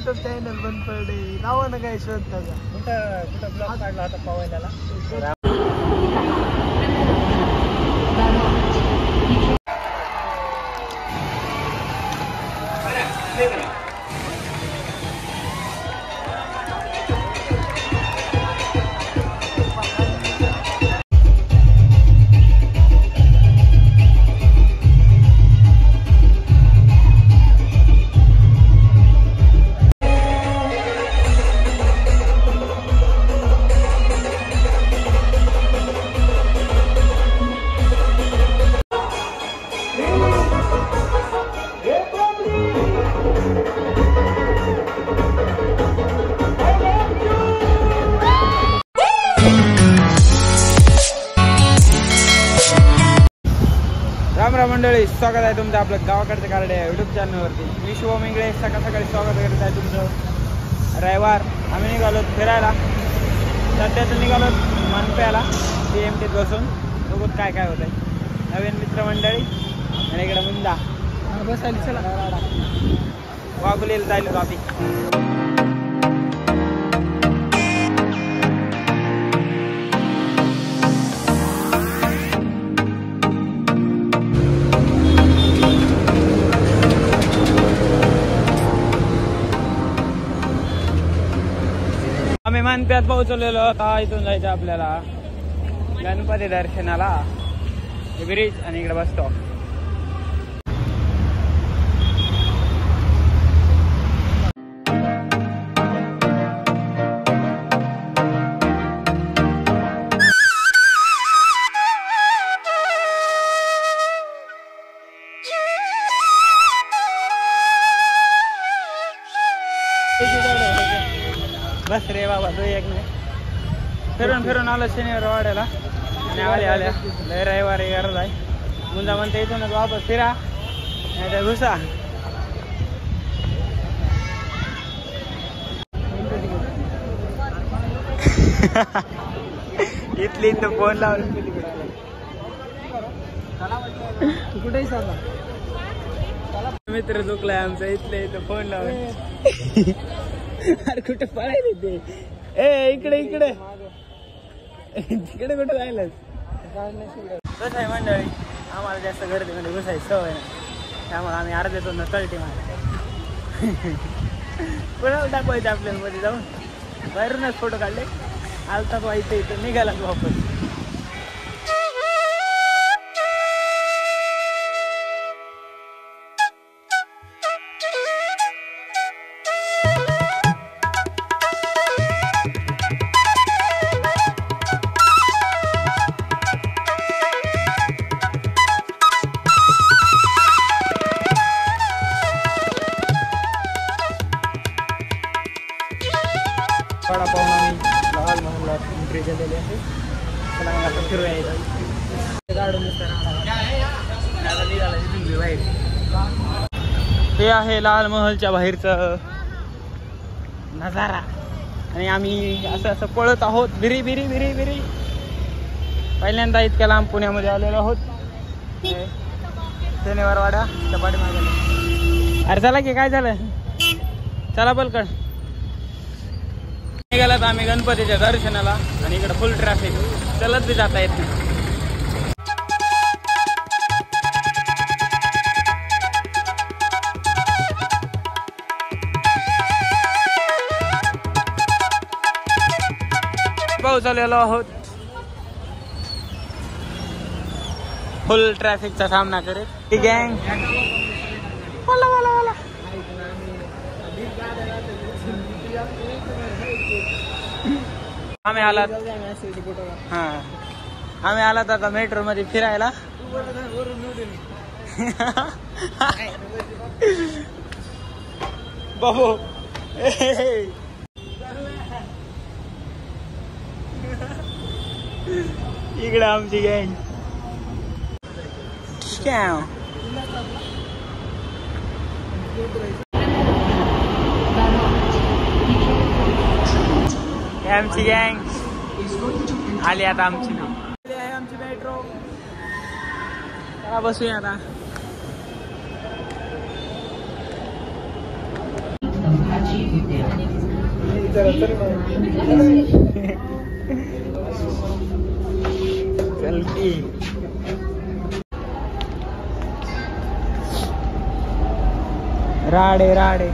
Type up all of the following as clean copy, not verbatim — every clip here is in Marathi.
युट्यूब चॅनल बंद पडले नावानं काय शोध त्याचा कुठं ब्लॉग काढला होता पवायला मंडळी, स्वागत आहे तुमचं आपलं गावाकडचं कार्ड युट्यूब चॅनलवरती. मी शुभम इंगळे सकाळ सकाळी स्वागत करत आहे तुमचं. रविवार आम्ही निघालो फिरायला. सध्याचं निघालो मनप्याला PMTत बसून. बघूत काय काय होत आहे. नवीन मित्रमंडळी आणि इकडे मुंदा बसायला चला वाघुलीला जायला जाती. आम्ही मनप्यात पोहोचलेलो आता. इथून जायचं आपल्याला गणपती दर्शनाला. ब्रिज आणि इकडे बस स्टॉप. बस रे बाबा तो एक नाही. फिरून फिरून आलो शनिवार वाड्याला आणि आल्या लय रविवारी गरज आहे. मुंजा म्हणते इथूनच वापस फिरा नाही तर घुसा. इथली इथं फोन लावून कुठेही सांगा मित्र चुकलाय आमचा. इथले इथं फोन लावून अरे कुठे पळायले ते. इकडे इकडे तिकडे कुठे जायलाच. कसं आहे मंडळी, आम्हाला जास्त गर्दीमध्ये घुसायची सवय नाही. त्यामुळे आम्ही अर्ध्यातून कळटी मारली. कोणाला दाखवायचं आपल्याला मध्ये जाऊन. बाहेरूनच फोटो काढले. आलता व्हायचं इथं निघाला वापस. वडापाव आम्ही लाल महलला एंट्री केलेली आहे. त्याला मग आता फिरू यायचं. हे आहे लाल महलच्या बाहेरचं नजारा. आणि आम्ही असं असं पळत आहोत. बिरी बिरी बिरी बिरी. पहिल्यांदा इतक्या लांब पुण्यामध्ये आलेलो आहोत. शनिवार वाडा चपाटी मागायला. अरे चला की काय झालं. चला पलकड. निघालात आम्ही गणपतीच्या दर्शनाला आणि इकडे फुल ट्रॅफिक. चलत बी जाता येत नाही. पोहोचलेलो आहोत. फुल ट्रॅफिकचा सामना करत ही गँग. आम्ही आलात आम्ही आलात आता मेट्रो मध्ये फिरायला. बाबू इकडे आमची गँग. आमची गँग आली आता. आमची मेट्रो. चला बसूया आता. चल की राडे राडे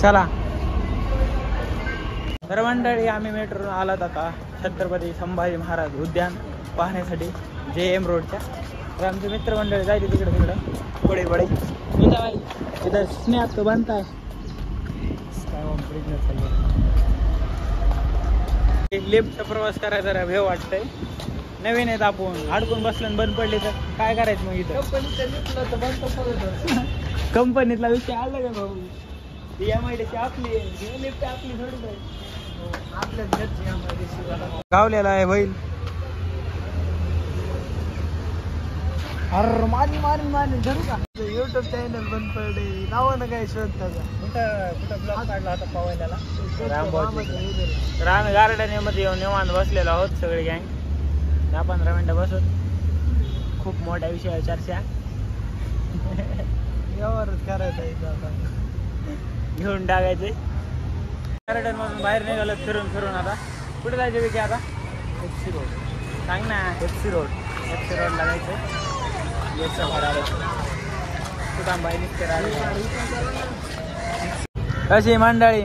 चला. तर मंडळी आम्ही मेट्रोन आलात आता छत्रपती संभाजी महाराज उद्यान पाहण्यासाठी JM रोडच्या. तर आमचे मित्रमंडळी जायचे तिकडं बडे बडे तुझा भाई इधर स्नॅप तो बनता है. लिफ्ट प्रवास करायचा जरा भेव वाटतंय. नवीन आहेत आपण अडकून बसलं बंद पडली तर काय करायचं मग इथं. कंपनीतला विषय आला का भाऊ. MIDC आपली लिफ्ट आपली थोडी गावलेला आहे बैल. अरे मारी मारी मारी धरू का. युट्यूब चॅनल बंद पडले नावानं काय शोधता का. कुठं ब्लॉग काढला होता पवायला तर आम्ही गार्डनमध्ये येऊन निवांत बसलेलो आहोत सगळे गँग. 10-15 मिनिटं बसून खूप मोठ्या विषयावर चर्चा यावरच करायचं आहे. घेऊन टाकायचे. गार्डन मधून बाहेर निघालो फिरून फिरून. आता कुठे जायचे विकी आता. FC रोड सांग ना. FC रोडला जायचं. याचं भाडं कुठं बाई निघते राहिले. कशी मंडळी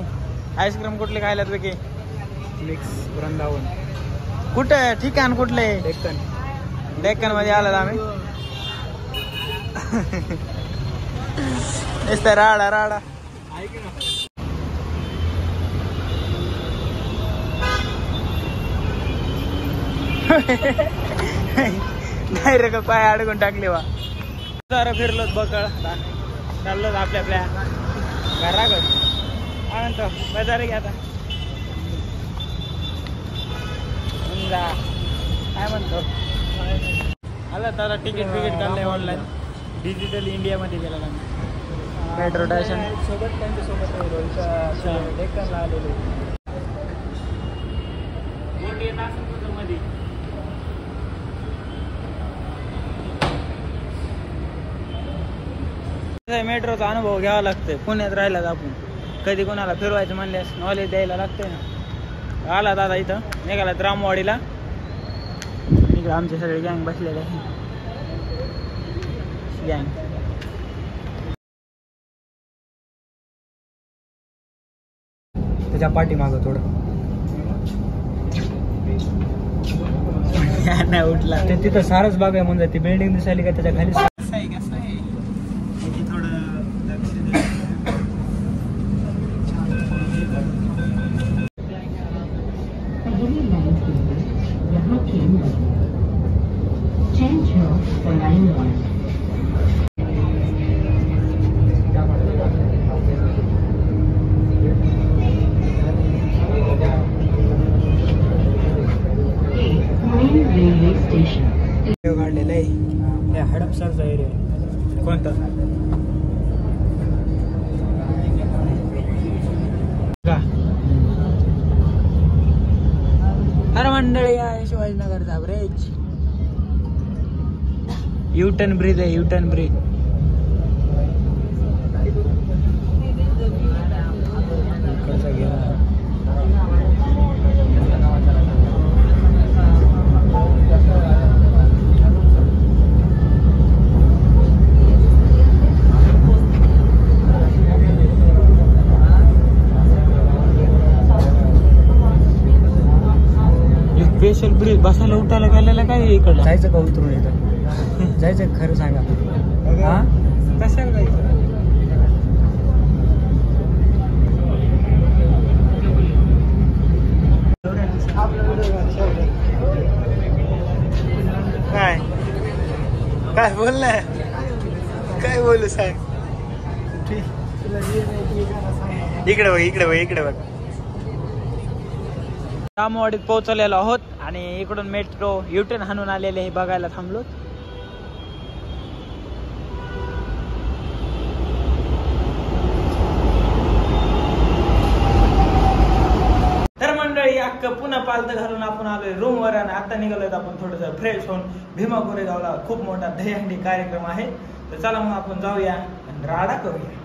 आईस्क्रीम कुठली खायलात विकी. मिक्स वृंदावन. कुठे ठिकाण कुठले. डेक्कन मध्ये आलात आम्ही. नुसतं राडा राडा. डायरेक्ट पाय अडकून टाकले वा. जरा फिरलोत बकळ चाललोत आपल्या आपल्या घराकडे. म्हणतो बाजार घ्या आता. काय म्हणतो आला त्याला तिकीट काढलंय ऑनलाईन. डिजिटल इंडियामध्ये गेला मेट्रो स्टेशन सोबत त्यांच्यासोबत डेक्कनला आलेलो. मेट्रोचा अनुभव घ्यावा लागतोय. पुण्यात राहिला आपण कधी कोणाला फिरवायचं म्हणल्यास नॉलेज द्यायला लागतंय ना. आला दादा इथं निघाला रामवाडीला. इकडे आमचे सगळे गँग बसलेले आहे. गँग त्याच्या पाठीमागं थोडं नाही उठला. तिथं सारस बाग आहे म्हणजे ती बिल्डिंग दिसायली का त्याच्या खाली. काढलेलं आहे हडपसरचा एरिया. कोणता अरे मंडळी आहे शिवाजीनगरचा ब्रिज. युटर्न ब्रिज आहे. U-turn bridge special bridge. बसायला उठायला गेलेला काय इकडं जायचं का उतरून इथं जायचं खरं सांगा. हा कशाला जायचं. काय काय बोललाय. काय बोलू साहेब. इकडे बघ इकडे बघ इकडे बघ. रामवाडीत पोहोचलेलो आहोत आणि इकडून मेट्रो युटर्न हाणून आलेले हे बघायला थांबलो. तर मंडळी अख्खं पुन्हा पालत घालून आपण आलोय रूम वर आणि आता निघालोय आपण थोडंसं फ्रेश होऊन भीमा कोरेगावला खूप मोठा दहीहंडी कार्यक्रम आहे. तर चला मग आपण जाऊया आणि राडा करूया.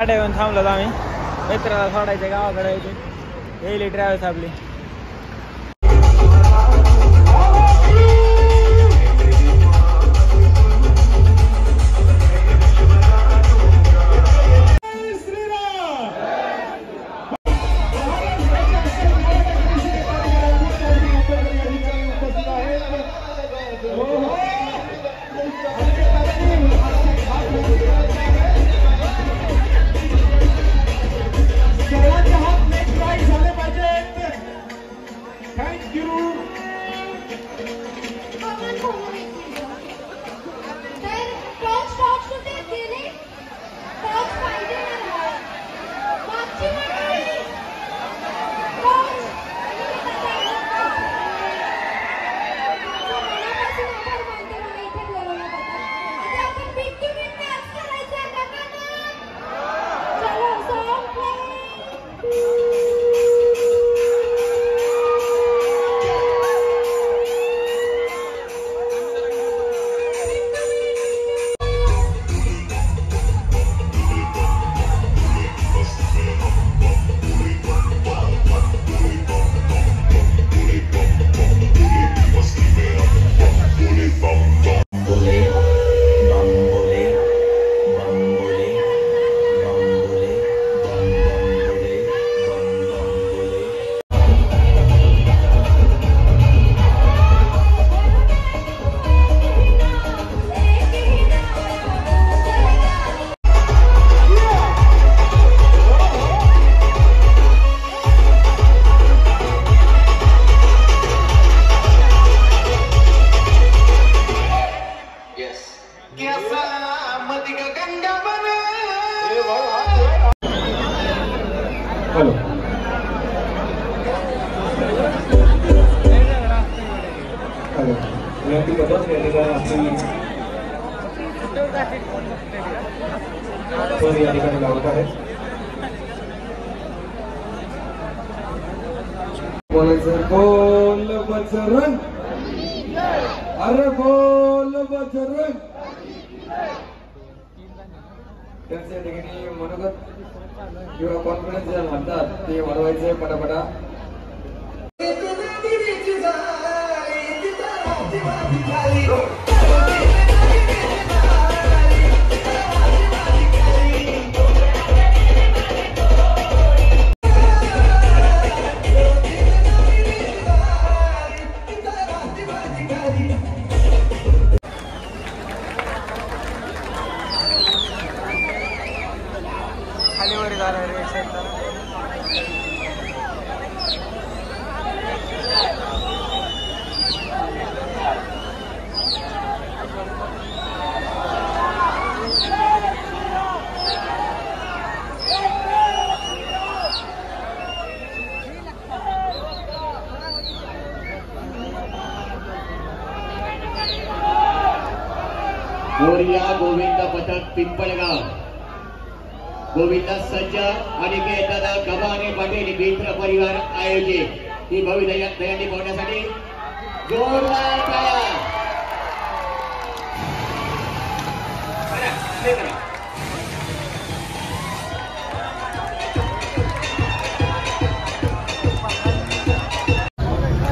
गाड्या येऊन थांबलो आम्ही मित्राला सोडायचं गावाकडे यायचे येईल ट्रॅव्हल्स आपली. बोल बजरंग, अरे बोल बजरंग. त्यांच्या ठिकाणी मनोगत किंवा कॉन्फिडन्स जे म्हणतात ते वाढवायचे पटापटा. खालीवर जाणार रे मोरिया गोविंद पथक पिंपळगाव. गोविंद सज्ज अनिकेत दादा गबाने पाटील मित्र परिवार आयोजित ही भव्य दहीहंडी पाहण्यासाठी जोरदार टाळ्या.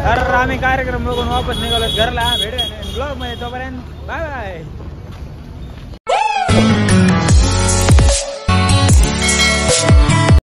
तर आम्ही कार्यक्रम बघून वापस निघालो घरला. भेटूया ब्लॉग मध्ये. तोपर्यंत बाय बाय.